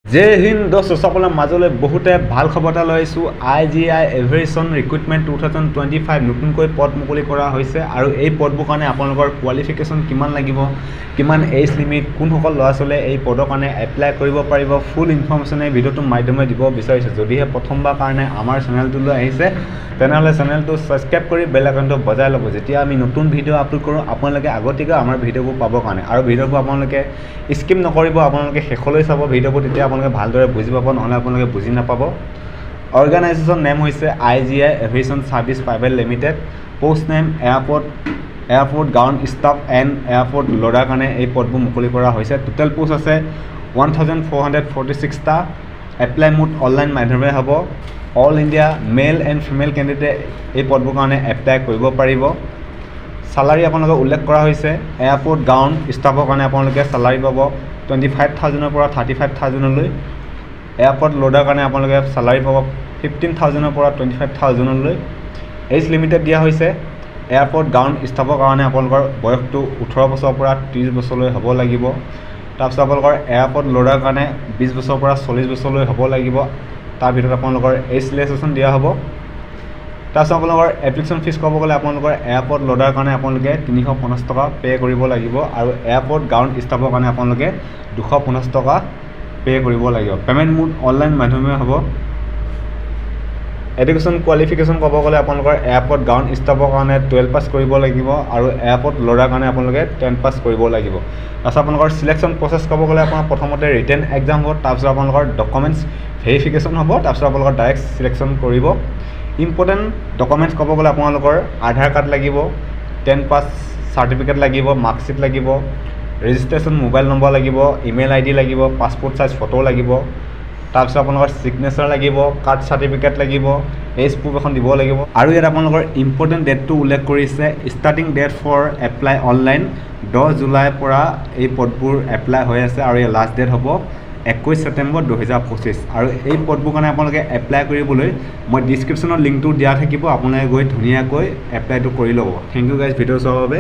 जय हिंद दोस्तों सकल मजले बहुते ভাল खबर এটা লৈছো IGI এভিয়েশ্যন ৰিক্ৰুটমেণ্ট 2025 নতুনকৈ পদ মুকলি কৰা হৈছে আৰু এই পদবোৰ কাৰণে আপোনালোকৰ কোৱালিফিকেশ্যন কিমান লাগিব কিমান এজ লিমিট কোন সকল ল'ৰা ছোৱালীয়ে এই পদৰ কাৰণে এপ্লাই কৰিব পাৰিব ফুল ইনফৰমেশ্যন এই ভিডিঅ'টোৰ মাধ্যমেৰে দিব বিচাৰিছে যদিহে প্ৰথমবাৰ কাৰণে আমাৰ চেনেলটোলৈ আহিছে তেনেহলে চেনেলটো সাবস্ক্ৰাইব কৰি বেল আইকনটো বজাই ল'ব যেতিয়া আমি নতুন ভিডিঅ' আপলোড কৰোঁ আপোনালোকে আগতীয়াকৈ আমাৰ ভিডিঅ'বোৰ পাবৰ কাৰণে আৰু ভিডিঅ'বোৰ আপোনালোকে স্কিপ নকৰিব আপোনালোকে শেষলৈ চাব ভিডিঅ'বোৰ তেতিয়া আপোনালোকে ভালদৰে বুজি পাব নহলে আপোনালোকে বুজি নাপাব অৰ্গানাইজেশ্যন নেম হৈছে IGI aviation service private limited post name airport ground staff and airport loader কাৰণে এই পদবোৰ মুকলি কৰা হৈছে টোটেল পোষ্ট আছে 1446টা এপ্লাই মোড অনলাইন মাধ্যমেৰে হ'ব all India male and female কেণ্ডিডেটে এই পদবোৰ কাৰণে এপ্লাই কৰিব পাৰিব সালাৰী আপোনালোকে উল্লেখ কৰা হৈছে এয়াৰপোৰ্ট গ্ৰাউণ্ড ষ্টাফৰ কাৰণে আপোনালোকে সালাৰী পাব 25,000 পৰা 35,000 লৈ এয়াৰপোৰ্ট লোডাৰ কাৰণে আপোনালোকে সালাৰী পাব 15,000 পৰা 25,000 লৈ এজ লিমিটেড দিয়া হৈছে এয়াৰপোৰ্ট গ্ৰাউণ্ড ষ্টাফৰ কাৰণে আপোনালোকৰ বয়সটো 18 বছৰৰ পৰা 30 বছৰলৈ হ'ব লাগিব তাৰপিছত আপোনালোকৰ এয়াৰপোৰ্ট লোডাৰ কাৰণে 20 বছৰৰ পৰা 40 বছৰলৈ হ'ব লাগিব তাৰ ভিতৰত আপোনালোকৰ এজ ৰিলেক্সেশ্যন দিয়া হ'ব তাৰপিছত আপোনালোকৰ এপ্লিকেশ্যন ফিজ ক'ব গ'লে আপোনালোকৰ এয়াৰপোৰ্ট লোডাৰ কাৰণে আপোনালোকে 350 টকা পে' কৰিব লাগিব আৰু এয়াৰপোৰ্ট গ্ৰাউণ্ড ষ্টাফৰ কাৰণে আপোনালোকে 250 টকা পে' কৰিব লাগিব পে'মেণ্ট মোড অনলাইন মাধ্যমেৰে হ'ব এডুকেশ্যন কোৱালিফিকেশ্যন ক'ব গ'লে আপোনালোকৰ এয়াৰপোৰ্ট গ্ৰাউণ্ড ষ্টাফৰ কাৰণে 12 পাছ কৰিব লাগিব আৰু এয়াৰপোৰ্ট লোডাৰ কাৰণে আপোনালোকে 10 পাছ কৰিব লাগিব তাৰপিছত আপোনালোকৰ চিলেকশ্যন প্ৰচেছ ক'ব গ'লে আপোনাৰ প্ৰথমতে ৰিটেন এক্সাম হ'ব তাৰপিছত আপোনালোকৰ ডকুমেণ্টছ ভেৰিফিকেশ্যন হ'ব তাৰপিছত আপোনালোকৰ ডাইৰেক্ট চিলেকশ্যন কৰিব ইম্পৰ্টেণ্ট ডকুমেণ্টছ ক'ব গ'লে আপোনালোকৰ আধাৰ কাৰ্ড লাগিব 10 পাছ চাৰ্টিফিকেট লাগিব মাৰ্কশ্বিট লাগিব ৰেজিষ্ট্ৰেশ্যন মোবাইল নম্বৰ লাগিব ইমেইল ID লাগিব পাছপোৰ্ট সাইজ ফটো লাগিব তাৰপিছত আপোনালোকৰ সিগনেচাৰ লাগিব কাৰ্ড চাৰ্টিফিকেট লাগিব এজ প্ৰুফ এখন দিব লাগিব আৰু ইয়াত আপোনালোকৰ ইম্পৰ্টেণ্ট ডেটটো উল্লেখ কৰিছে starting date for apply online 10 জুলাইৰ পৰা এই পদবোৰ এপ্লাই হৈ আছে আৰু ইয়াৰ লাষ্ট ডেট হ'ব 21 ছেপ্টেম্বৰ 2025 আৰু এই পদবোৰ কাৰণে আপোনালোকে এপ্লাই কৰিবলৈ মই ডিছক্ৰিপশ্যনত লিংকটো দিয়া থাকিব আপোনালোকে গৈ ধুনীয়াকৈ এপ্লাইটো কৰি ল'ব থেংক ইউ গাইজ ভিডিঅ' চোৱাৰ বাবে